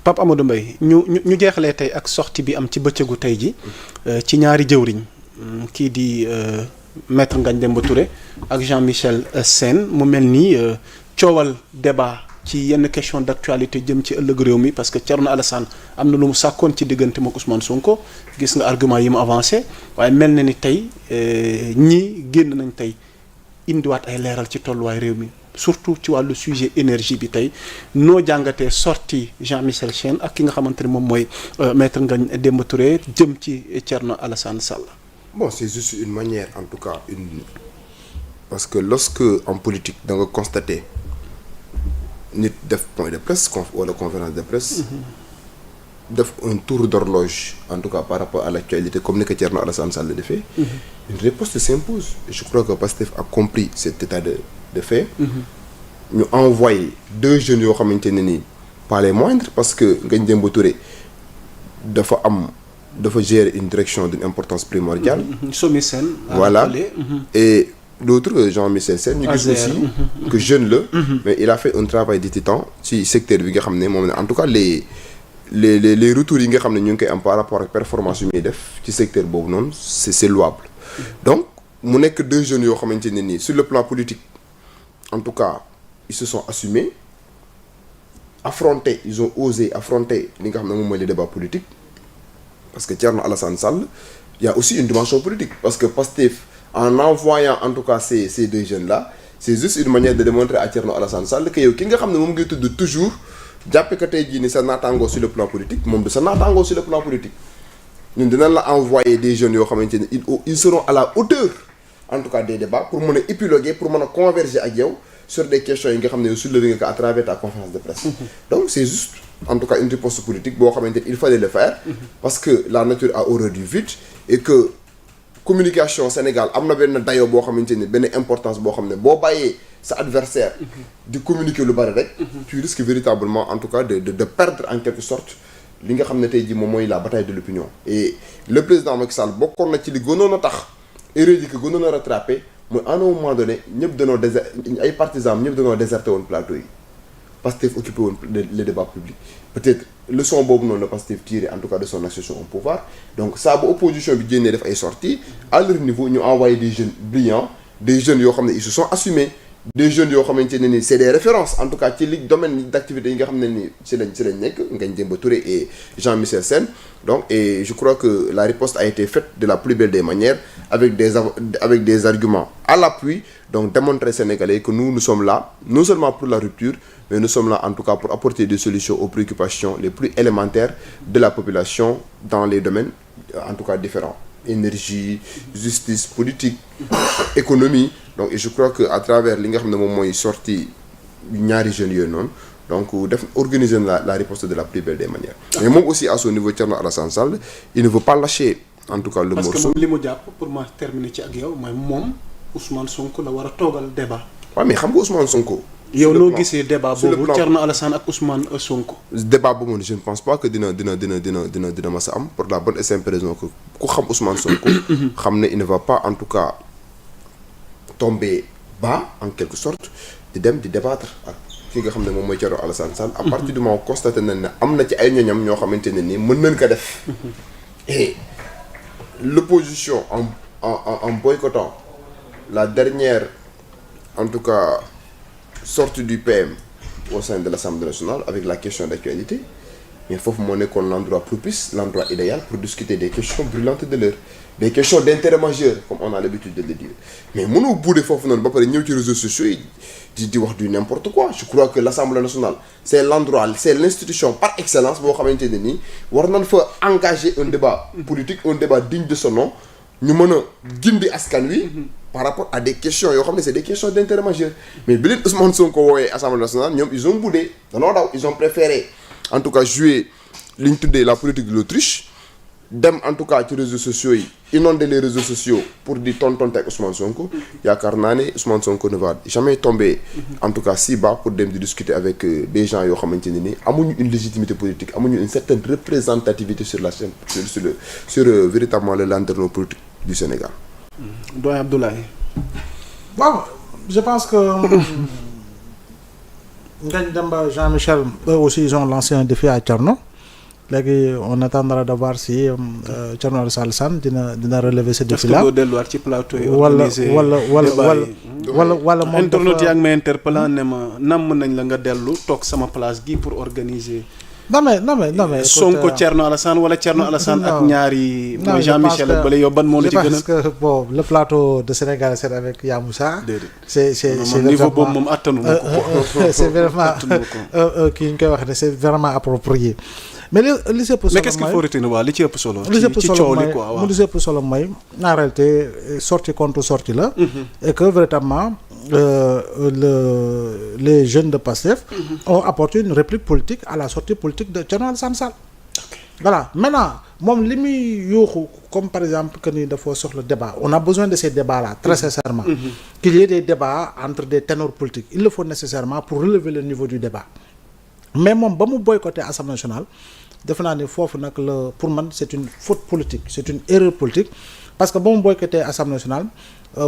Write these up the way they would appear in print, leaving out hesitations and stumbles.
Pape Amadou Mbaye ñu jeexalee tey ak sortie bi am ci bëccëgu tey ji ci ñaari jëwriñ kii di maître Ngagne Demba Touré ak Jean-Michel Sène mu mel ni coowal débat ci yenn question d'actualité jëm ci ëllëg réew mi parce que Thierno Alassane am na lu mu sàkkoon ci diggante mook Ousmane Sonko gis nga argument yi mu avancé waaye mel na ni tey ñii génn nañ tey indiwaat ay leeral ci tolluwaay réew mi surtout ci wàllu sujet énergie bi tey noo jàngatee sortie Jean-Michel Sène ak ki nga xamante ne moom mooy maître Ngagne Demba Touré jëm ci Thierno Alassane Sall. Bon, c'est juste une manière, en tout cas, parce que lorsque en politique da nga constater nit def point de presse wala conférence de presse. def un tour d'horloge en tout cas par rapport à l'actualité comme ni ko Thierno Alassane Sall defee. Une réponse s'impose et je crois que Pastef a compris cet état de fait. ñu envoyé deux jeunes yoo xamante ne nii pas les moindres parce que Ngagne Demba Touré dafa gérer une direction d'une importance primordiale. SOMISEN. Voilà. Et l'autre Jean-Michel Sène ñu gis aussi que jeune la. mais il a fait un travail de titan ci secteur bi nga xam ne moom en tout cas les retours yi nga xam ne ñu ngi koy am par rapport ak performance yu muy def ci secteur boobu noonu c'est louable. Donc mu nekk deux jeunes yoo xamante ne nii sur le plan politique en tout cas ils se sont assumés ils ont osé affronter li nga xam ne moom mooy les débats politiques parce que Thierno Alassane Sall il y a aussi une dimension politique parce que Pastef en envoyant en tout cas ces deux jeunes là c'est juste une manière de démontrer à Thierno Alassane Sall que yow ki nga xam ne moom ngay tudd toujours jàppe que tey jii ni sa naataangoo sur le plan politique moom du sa naataangoo sur le plan politique ñun dinañ la envoyer des jeunes yoo xamante ne ils seront à la hauteur en tout cas des débats pour mën a épiloguer pour mën a converger ak yow sur des questions yi nga xam ne yow soulevé nga ko à travers ta conférence de presse. Donc c'est juste en tout cas une réponse politique boo xamante ne il fallait le faire parce que la nature a horreur du vide et que communication Sénégal am na benn dayoo boo xamante ne benn importance boo xam ne boo bàyyee sa adversaire di communiquer lu bari rek tu risques véritablement en tout cas de perdre en quelque sorte li nga xam ne tey jii moom mooy la bataille de l'opinion et le président Macky Sall bokkoon na ci li gënoon a tax erreur yi ko gënoon a rattrapé mooy à un moment donné ñëpp danoo ay partisans ñëpp danoo déserté woon plateau yi Pastef occupé woon le débat public peut-être leçon boobu noonu la Pastef tiré en tout cas de son accession au pouvoir donc saa bu opposition bi génnee def ay sorties à leur niveau ñu envoyé des jeunes brillants des jeunes yoo xam ne ils se sont assumés des jeunes yoo xamante ne ni c'est des références en tout cas ci li domaine d'activité yi nga xam ne ni ci lañ nekk Ngagne Demba Touré et Jean-Michel Sène donc et je crois que la riposte a été faite de la plus belle des manières avec des arguments à l'appui donc démontrer Sénégalais que nous sommes là non seulement pour la rupture mais nous sommes là en tout cas pour apporter des solutions aux préoccupations les plus élémentaires de la population dans les domaines en tout cas différents énergie justice politique économie donc et je crois que à travers li nga xam ne moom mooy sorti ñaari jeunes yooyu noonu donc def organiser la riposte de la plus belle des manières mais moom aussi à son niveau Thierno Alassane Sall il ne veut pas lâcher en tout cas le morceau parce que moom li mu jàpp pour ma terminer ci ak yow mooy moom Ousmane Sonko la war a toogal débat waaw mais xam nga Ousmane Sonko yow noo gisee débat boobu Thierno Alassane ak Ousmane Sonko débat boobu je ne pense pas que dina mas a am pour la bonne et simple raison que ku xam Ousmane Sonko xam ne il ne va pas en tout cas tomber bas en quelque sorte di dem di débattre ak ki nga xam ne moom mooy Thierno Alassane Sall à partir du moment constaté nañ ne am na ci ay ñoñam ñoo xamante ne nii mën nañ ko def et l'opposition en boycottant la dernière en tout cas sortie du PM au sein de l'Assemblée nationale avec la question d'actualité mais foofu moo nekkoon l'endroit propice l'endroit idéal pour discuter des questions brûlantes de l'heure des questions d'intérêt majeur comme on a l'habitude de le dire mais mënoo buude foofu noonu ba pare ñëw ci réseaux sociaux yi di wax du n'importe quoi je crois que l'Assemblée nationale c'est l'endroit c'est l'institution par excellence boo xamante ne nii war nañ fa engager un débat politique un débat digne de son nom ñu mën a gindi askan wi par rapport à des questions yoo xam ne c'est des questions d'intérêt majeur mais bi leen Ousmane Sonko woowee Assemblée nationale ñoom ils ont boudé danoo daw ils ont préféré en tout cas jouer li ñu tuddee la politique de l'autruche dem en tout cas ci réseaux sociaux yi inonder les réseaux sociaux pour di tontonte ak Ousmane Sonko yaakaar naa ne Ousmane Sonko ne va jamais tomber en tout cas si bas pour dem di discuter avec des gens yoo xamante ne ni amuñu une légitimité politique amuñu une certaine représentativité sur la scène sur véritablement le landerneau politique du Sénégal. Doyen Abdoulaye. Bon, je pense que Ngagne Demba, Jean-Michel, eux aussi ils ont lancé un défi à Thierno. Léegi on attendra de voir si Thierno Alassane Sall dina relever ce défi là. est-ce que doo delluwaat ci plateau yi wala moom internautes yaa ngi may interpellant ne ma namm nañ la nga dellu toog sama place gi pour organiser. non mais Sonko Thierno Alassane wala Thierno Alassane ak ñaari. mooy Jean-Michel ak bële yow ban moo la ci gën a. parce que bon le plateau de Sénégal c'est avec Yamoussa. déedéet c'est niveau boobu moom attanu ma ko. c'est vraiment kii ñu koy wax ne c'est vraiment approprié. mais li ci ëpp solo mais qu'est-ce qu'il faut retenir waaw li ci ëpp solo. ci coow li quoi waaw li ci ëpp solo mooy en réalité sortie contre sortie la. et que véritablement les jeunes de Pastef ont apporté une réplique politique à la sortie politique de Thierno Alassane Sall. Voilà maintenant moom li muy yuuxu comme par exemple que ni dafa soxla débat on a besoin de ces débats là très sincèrement. Qu'il y ait des débats entre des ténors politiques il le faut nécessairement pour relever le niveau du débat. mais moom ba mu boycotté Assemblée nationale defe naa ni foofu nag la pour man c'est une faute politique c'est une erreur politique parce que ba mu boycotté Assemblée nationale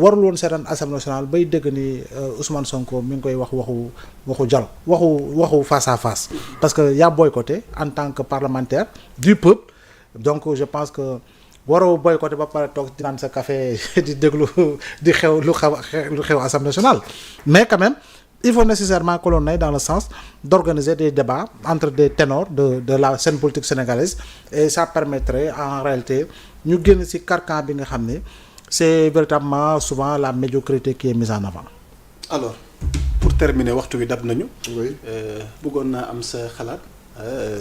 warul woon seetaan Assemblée nationale bay dégg ni Ousmane Sonko mi ngi koy waxu dialogue waxu face à face parce que yaa boycotté en tant que parlementaire du peuple donc je pense que waroo boycotté ba pare toog di naan sa café di déglu di xew lu xew Assemblée nationale mais quand même il faut nécessairement que l'on aille dans le sens d'organiser des débats entre des ténors de la scène politique sénégalaise et ça permettrait en réalité ñu génn ci carcan bi nga xam ne c'est véritablement souvent la médiocrité qui est mise en avant. alors pour terminer waxtu wi dab nañu. oui bëggoon naa am sa xalaat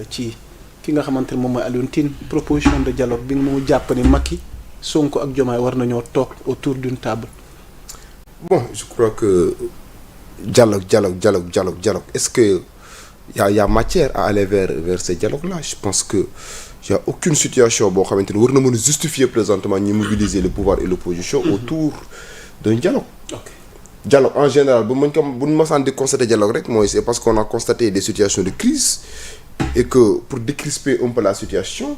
ci ki nga xamante ne moom mooy Alioune Tine proposition de dialogue bi mu jàpp ni Macky Sonko ak Diomaye war nañoo toog autour d'une table. bon je crois que dialogue est-ce que y a matière à aller vers ce dialogue là je pense que y a aucune situation boo xamante ni war na mën a justifier présentement ñi mobiliser le pouvoir et l'opposition autour d'un dialogue. ok dialogue en général bu ñu mësaan di constater dialogue rek mooy c'est parce qu'on a constaté des situations de crise et que pour décrisper un peu la situation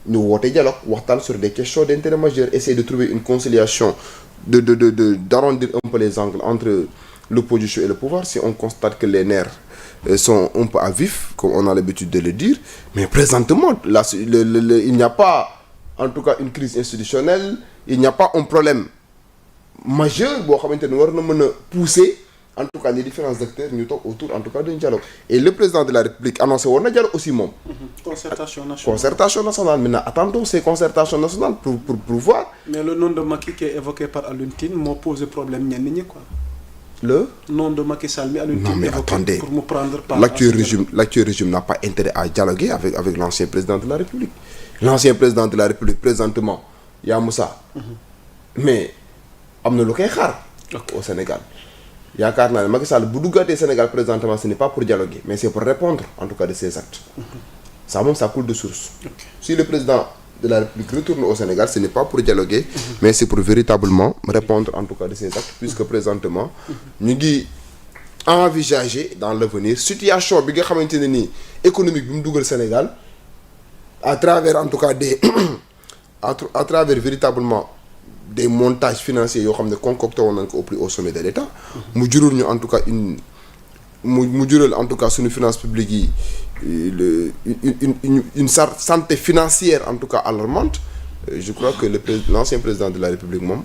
ñu woote dialogue waxtaan sur des questions d'intérêt majeur essayer de trouver une conciliation d'arrondir un peu les angles entre l'opposition et le pouvoir si on constate que les nerfs sont un peu à vif comme on a l'habitude de le dire mais présentement là il n'y a pas en tout cas une crise institutionnelle il n'y a pas un problème majeur boo xamante ne war na mën a pousser en tout cas les différents acteurs ñu toog autour en tout cas d'un dialogue et le président de la République annoncé woon na dialogue aussi moom. concertation nationale maintenant attendons ces concertations nationales pour voir. mais le nom de Macky qui est évoqué par Alioune Tine moo posé problème ñenn ñi quoi. Le nom de Macky Sall mi Alioune Tine évoqué attendez, pour mu prendre part. l'actuel régime n'a pas intérêt à dialoguer avec l'ancien président de la République. L'ancien président de la République présentement yaa Moussa. mais am na lu koy xaar. au Sénégal yaakaar naa ne Macky Sall bu duggaatee Sénégal présentement ce n'est pas pour dialoguer mais c'est pour répondre en tout cas de ses actes. ça moom ça coule de source. Si le président de la République retourne au Sénégal ce n'est pas pour dialoguer mais c'est pour véritablement répondre en tout cas de ses actes puisque présentement ñu ngi envisager dans l'avenir situation bi nga xamante ne nii économique bi mu dugal Sénégal à travers en tout cas à travers véritablement des montages financiers yoo xam ne concocté woon nañ ko au sommet de l'État mu jural ñu en tout cas mu jural en tout cas suñu finance publique yi une santé financière en tout cas alarmante je crois que l'ancien président de la République moom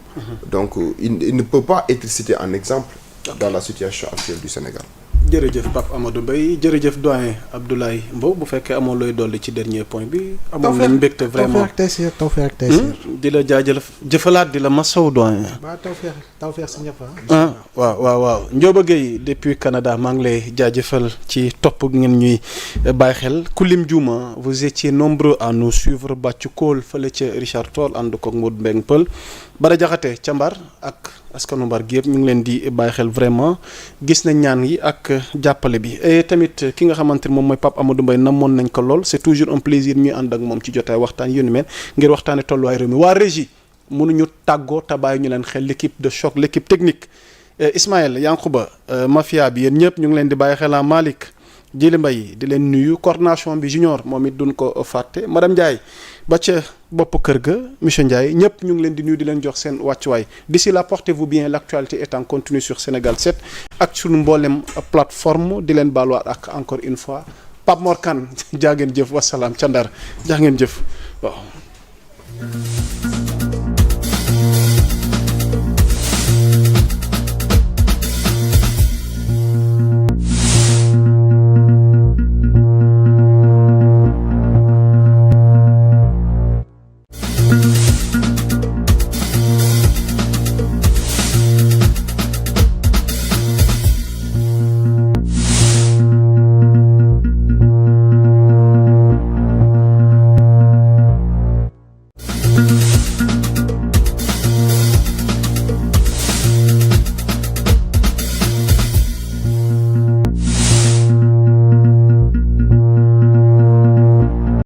donc il ne peut pas être cité en exemple dans la situation actuelle du Sénégal. jërëjëf Pape Amadou Mbaye jërëjëf doyen Abdoulaye Mbow bu fekkee amoo looy dolli ci dernier point bi. amoon nañ mbégte vraiment tawfeex ak taysiir di la jëfalaat di la masawu doyen. waaw tawfeex si ñëpp waaw Ndioba Gueye depuis Canada maa ngi lay jaajëfal ci topp ngeen ñuy bàyyi xel Kulim Diouma vous étiez nombreux à nous suivre Bàccu Kool fële ca Richard Toll ànd koog Modou Mbeng Pël Bara Jaxate ca Mbar ak askanu Mbar gi yëpp ñu ngi leen di bàyyi xel vraiment gis nañ ñaan yi ak jàppale bi et tamit ki nga xamante ne moom mooy Pape Amadou Mbaye namoon nañ ko lool c'est toujours un plaisir ñuy ànd ak moom ci jotaay waxtaan yu ni mel ngir waxtaane tolluwaay réew mi waa régie mënuñu tàggoo tabaay ñu leen xel l'équipe de choc l'équipe technique Ismaël Yankouba mafia bi yéen ñëpp ñu ngi leen di bàyyi xel Malick Djily Mbaye di leen nuyu coordination bi junior moom it duñ ko fàtte madame Ndiaye ba ca bopp kër ga monsieur Ndiaye ñëpp ñu ngi leen di nuyu di leen jox seen wàccuwaay d'ici là portez-vous bien l'actualité est en continu sur Sénégal 7 ak suñu mboolem plateforme di leen baaluwaat ak encore une fois Pape Mor Kane jaa ngeen jëf wasalaam ca Ndar jaa ngeen jëf waaw.